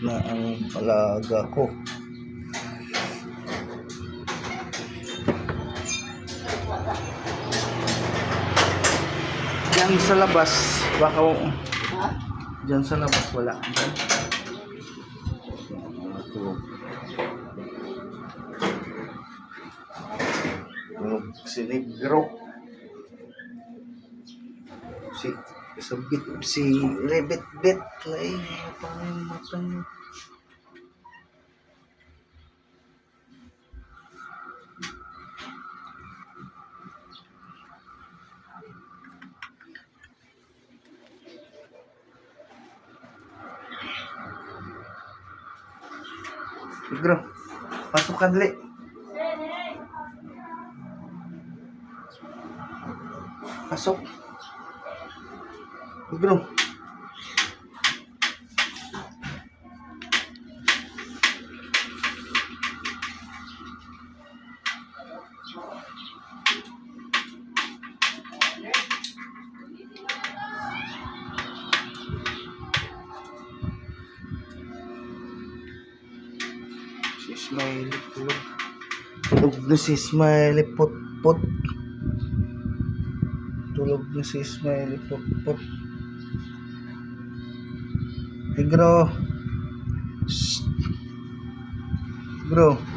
na ang alaga ko. Diyan sa labas, baka diyan sa labas wala. Si Negro, si Rebet-Bet na parang yung mata niya. Negro, pasok ka dali. Pasok. Negro. Si Smiley tulog. Tulog na si Smiley pot-pot. Tulog na si Smiley pot-pot. Negro. Shh. Negro.